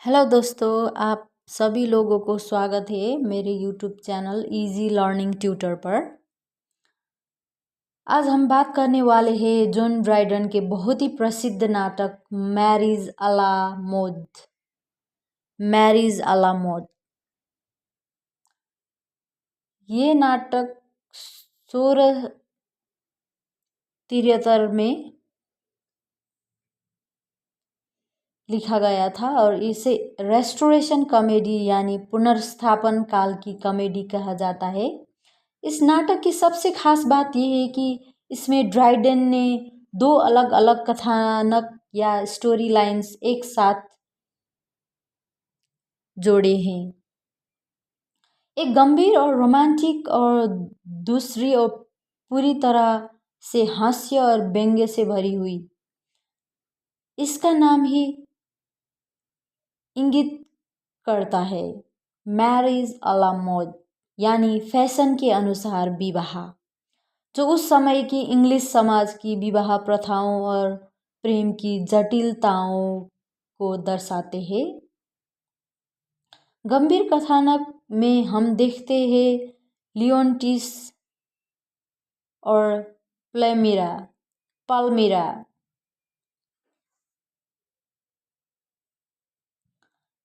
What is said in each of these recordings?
Hello दोस्तों, आप सभी लोगों को स्वागत है मेरे YouTube channel easy learning tutor पर। आज हम बात करने वाले हैं जॉन ड्राइडन के बहुत ही प्रसिद्ध नाटक मैरिज आ ला मोड। मैरिज आ ला मोड ये नाटक 1673 में लिखा गया था और इसे रेस्टोरेशन कॉमेडी यानी पुनर्स्थापन काल की कॉमेडी कहा जाता है। इस नाटक की सबसे खास बात यह है कि इसमें ड्राइडन ने दो अलग अलग कथानक या स्टोरी लाइंस एक साथ जोड़े हैं। एक गंभीर और रोमांटिक और दूसरी और पूरी तरह से हास्य और व्यंग्य से भरी हुई। इसका नाम ही इंगित करता है, मैरिज आ ला मोड यानी फैशन के अनुसार विवाह, जो उस समय की इंग्लिश समाज की विवाह प्रथाओं और प्रेम की जटिलताओं को दर्शाते हैं। गंभीर कथानक में हम देखते हैं लियोन्टिस और पाल्मीरा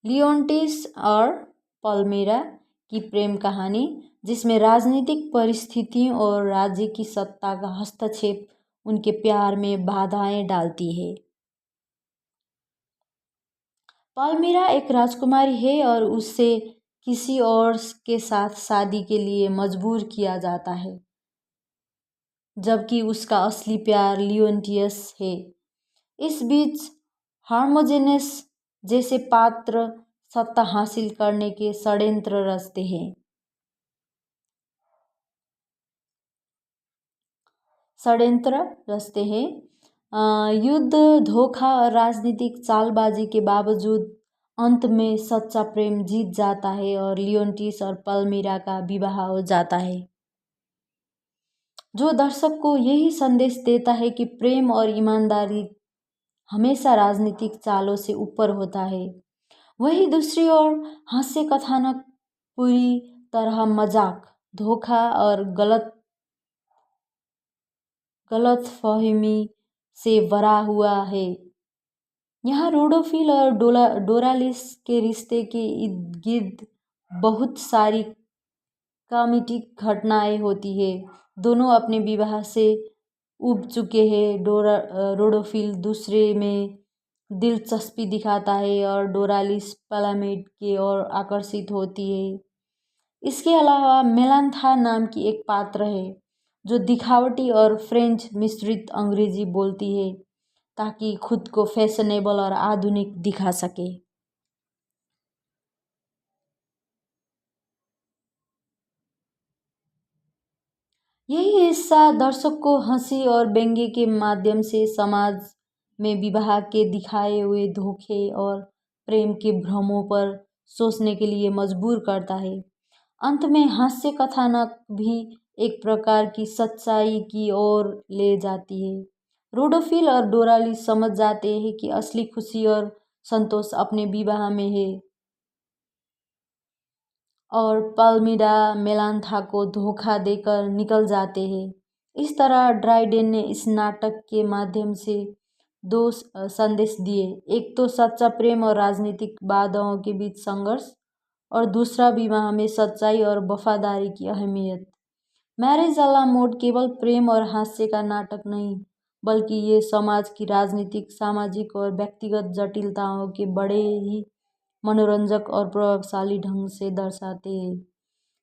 लियोन्टिस और पाल्मीरा की प्रेम कहानी, जिसमें राजनीतिक परिस्थितियों और राज्य की सत्ता का हस्तक्षेप उनके प्यार में बाधाएं डालती है। पाल्मीरा एक राजकुमारी है और उससे किसी और के साथ शादी के लिए मजबूर किया जाता है, जबकि उसका असली प्यार लियोन्टियस है। इस बीच हार्मोजेनस जैसे पात्र सत्ता हासिल करने के षड्यंत्र रचते हैं। युद्ध, धोखा और राजनीतिक चालबाजी के बावजूद अंत में सच्चा प्रेम जीत जाता है और लियोन्टिस और पाल्मीरा का विवाह हो जाता है, जो दर्शक को यही संदेश देता है कि प्रेम और ईमानदारी हमेशा राजनीतिक चालों से ऊपर होता है। वहीं दूसरी ओर हास्य कथानक पूरी तरह मजाक, धोखा और गलतफहमी से भरा हुआ है। यहाँ रोडोफिल और डोरालिस के रिश्ते के इर्द गिर्द बहुत सारी कॉमेडिक घटनाएं होती है। दोनों अपने विवाह से उब चुके हैं। रोडोफिल दूसरे में दिलचस्पी दिखाता है और डोरालिस पालामेड की ओर आकर्षित होती है। इसके अलावा मेलान्था नाम की एक पात्र है जो दिखावटी और फ्रेंच मिश्रित अंग्रेजी बोलती है ताकि खुद को फैशनेबल और आधुनिक दिखा सके। यही हिस्सा दर्शक को हंसी और व्यंग्य के माध्यम से समाज में विवाह के दिखाए हुए धोखे और प्रेम के भ्रमों पर सोचने के लिए मजबूर करता है। अंत में हास्य कथानक भी एक प्रकार की सच्चाई की ओर ले जाती है। रोडोफिल और डोराली समझ जाते हैं कि असली खुशी और संतोष अपने विवाह में है और पाल्मीरा मेलान्था को धोखा देकर निकल जाते हैं। इस तरह ड्राइडेन ने इस नाटक के माध्यम से दो संदेश दिए। एक तो सच्चा प्रेम और राजनीतिक बाधाओं के बीच संघर्ष, और दूसरा विवाह में सच्चाई और वफादारी की अहमियत। मैरिज आ ला मोड केवल प्रेम और हास्य का नाटक नहीं, बल्कि ये समाज की राजनीतिक, सामाजिक और व्यक्तिगत जटिलताओं के बड़े ही मनोरंजक और प्रभावशाली ढंग से दर्शाते हैं।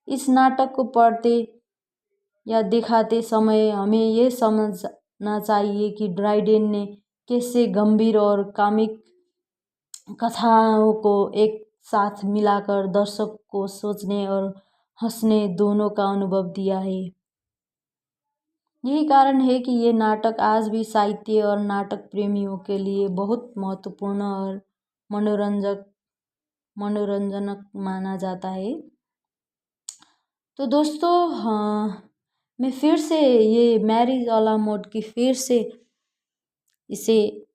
इस नाटक को पढ़ते या दिखाते समय हमें ये समझना चाहिए कि ड्राइडेन ने कैसे गंभीर और कामिक कथाओं को एक साथ मिलाकर दर्शक को सोचने और हंसने दोनों का अनुभव दिया है। यही कारण है कि ये नाटक आज भी साहित्य और नाटक प्रेमियों के लिए बहुत महत्वपूर्ण और मनोरंजनक माना जाता है। तो दोस्तों, हाँ, मैं फिर से ये मैरिज आ ला मोड की फिर से इसे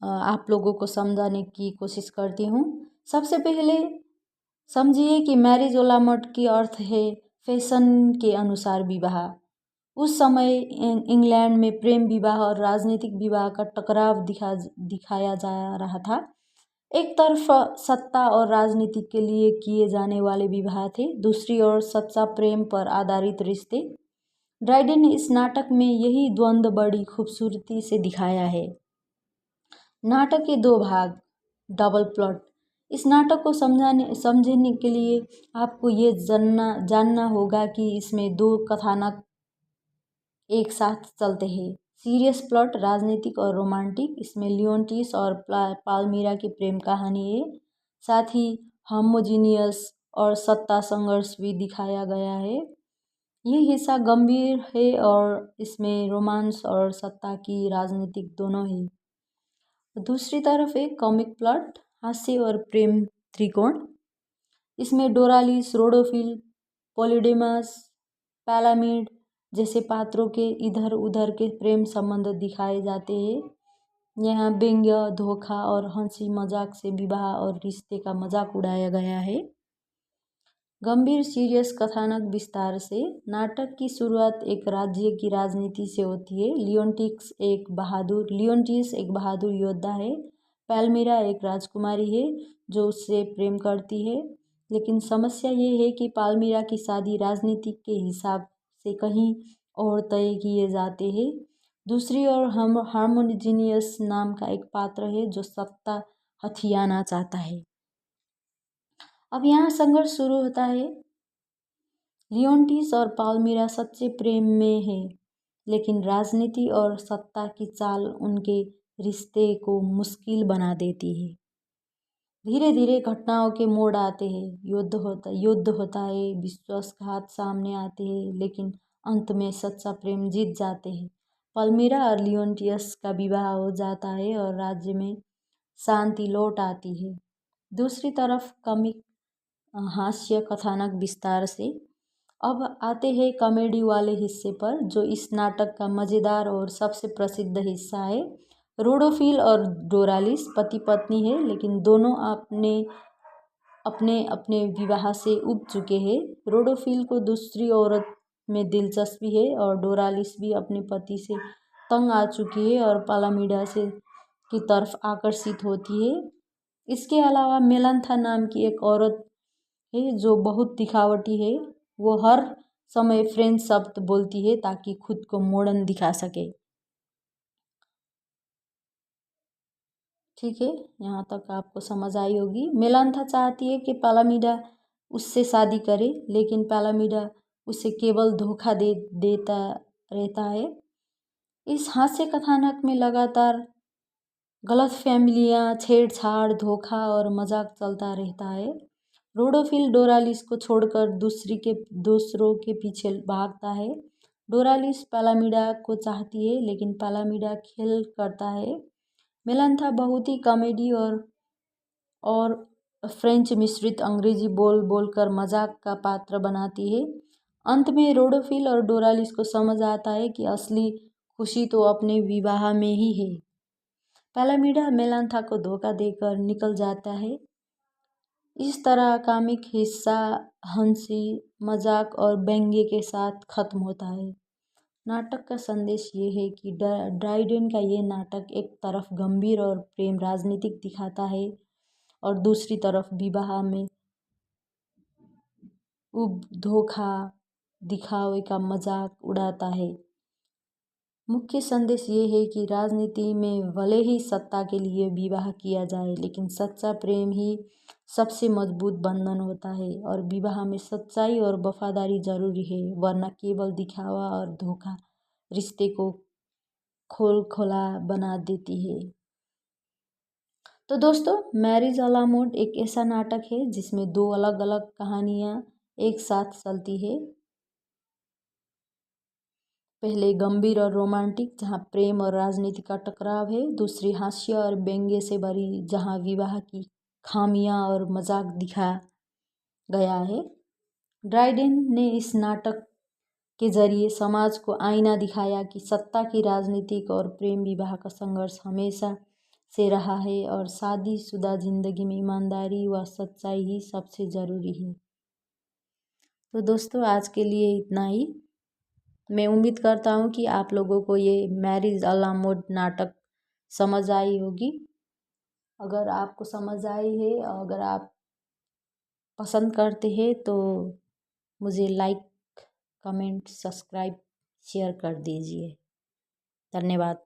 आप लोगों को समझाने की कोशिश करती हूँ। सबसे पहले समझिए कि मैरिज ओला मोड की अर्थ है फैशन के अनुसार विवाह। उस समय इंग्लैंड में प्रेम विवाह और राजनीतिक विवाह का टकराव दिखाया जा रहा था। एक तरफ सत्ता और राजनीति के लिए किए जाने वाले विवाह थे, दूसरी ओर सच्चा प्रेम पर आधारित रिश्ते। ड्राइडेन ने इस नाटक में यही द्वंद्व बड़ी खूबसूरती से दिखाया है। नाटक के दो भाग, डबल प्लॉट। इस नाटक को समझने के लिए आपको ये जानना होगा कि इसमें दो कथानक एक साथ चलते हैं। सीरियस प्लॉट, राजनीतिक और रोमांटिक। इसमें लियोन्टिस और पाल्मीरा की प्रेम कहानी है। साथ ही होमोजीनियस और सत्ता संघर्ष भी दिखाया गया है। ये हिस्सा गंभीर है और इसमें रोमांस और सत्ता की राजनीतिक दोनों है। दूसरी तरफ है कॉमिक प्लॉट, हास्य और प्रेम त्रिकोण। इसमें डोरालिस, रोडोफिल, पॉलीडेमस, पैलामिड जैसे पात्रों के इधर उधर के प्रेम संबंध दिखाए जाते हैं। यहाँ व्यंग्य, धोखा और हंसी मजाक से विवाह और रिश्ते का मजाक उड़ाया गया है। गंभीर सीरियस कथानक विस्तार से। नाटक की शुरुआत एक राज्य की राजनीति से होती है। लियोन्टिस एक बहादुर योद्धा है। पैल्मीरा एक राजकुमारी है जो उससे प्रेम करती है, लेकिन समस्या ये है कि पाल्मीरा की शादी राजनीति के हिसाब से कहीं और तय किए जाते हैं। दूसरी ओर हार्मोनिजीनियस नाम का एक पात्र है जो सत्ता हथियाना चाहता है। अब यहाँ संघर्ष शुरू होता है। लियोन्टिस और पाल्मीरा सच्चे प्रेम में है, लेकिन राजनीति और सत्ता की चाल उनके रिश्ते को मुश्किल बना देती है। धीरे धीरे घटनाओं के मोड़ आते हैं। युद्ध होता है, विश्वासघात सामने आते हैं, लेकिन अंत में सच्चा प्रेम जीत जाते हैं। पाल्मीरा और लियोन्टिस का विवाह हो जाता है और राज्य में शांति लौट आती है। दूसरी तरफ कॉमिक हास्य कथानक विस्तार से। अब आते हैं कॉमेडी वाले हिस्से पर, जो इस नाटक का मज़ेदार और सबसे प्रसिद्ध हिस्सा है। रोडोफिल और डोरालिस पति पत्नी है, लेकिन दोनों अपने अपने विवाह से उब चुके हैं। रोडोफिल को दूसरी औरत में दिलचस्पी है और डोरालिस भी अपने पति से तंग आ चुकी है और पालामीडा से की तरफ आकर्षित होती है। इसके अलावा मेलांथा नाम की एक औरत है जो बहुत दिखावटी है। वो हर समय फ्रेंच शब्द बोलती है ताकि खुद को मॉडर्न दिखा सके। ठीक है, यहाँ तक आपको समझ आई होगी। मेलांथा चाहती है कि पालामीडा उससे शादी करे, लेकिन पालामीडा उसे केवल धोखा देता रहता है। इस हास्य कथानक में लगातार गलतफहमियां, छेड़छाड़, धोखा और मजाक चलता रहता है। रोडोफिल डोरालिस को छोड़कर दूसरों के पीछे भागता है। डोरालिस पालामीडा को चाहती है, लेकिन पालामीडा खेल करता है। मेलांथा बहुत ही कॉमेडी और फ्रेंच मिश्रित अंग्रेजी बोलकर मजाक का पात्र बनाती है। अंत में रोडोफिल और डोरालिस को समझ आता है कि असली खुशी तो अपने विवाह में ही है। पालामीडा मेलांथा को धोखा देकर निकल जाता है। इस तरह कॉमिक हिस्सा हंसी, मजाक और व्यंग्य के साथ खत्म होता है। नाटक का संदेश ये है कि ड्राइडेन का ये नाटक एक तरफ गंभीर और प्रेम राजनीतिक दिखाता है और दूसरी तरफ विवाह में धोखा दिखावे का मजाक उड़ाता है। मुख्य संदेश ये है कि राजनीति में भले ही सत्ता के लिए विवाह किया जाए, लेकिन सच्चा प्रेम ही सबसे मजबूत बंधन होता है और विवाह में सच्चाई और वफादारी जरूरी है, वरना केवल दिखावा और धोखा रिश्ते को खोला बना देती है। तो दोस्तों, मैरिज आ ला मोड एक ऐसा नाटक है जिसमें दो अलग अलग कहानियाँ एक साथ चलती है। पहले गंभीर और रोमांटिक, जहाँ प्रेम और राजनीति का टकराव है। दूसरी हास्य और व्यंग्य से भरी, जहाँ विवाह की खामियां और मजाक दिखा गया है। ड्राइडेन ने इस नाटक के जरिए समाज को आईना दिखाया कि सत्ता की राजनीतिक और प्रेम विवाह का संघर्ष हमेशा से रहा है और शादीशुदा ज़िंदगी में ईमानदारी व सच्चाई ही सबसे ज़रूरी है। तो दोस्तों आज के लिए इतना ही। मैं उम्मीद करता हूँ कि आप लोगों को ये मैरिज अ ला मोड नाटक समझ आई होगी। अगर आपको समझ आई है, अगर आप पसंद करते हैं तो मुझे लाइक, कमेंट, सब्सक्राइब, शेयर कर दीजिए। धन्यवाद।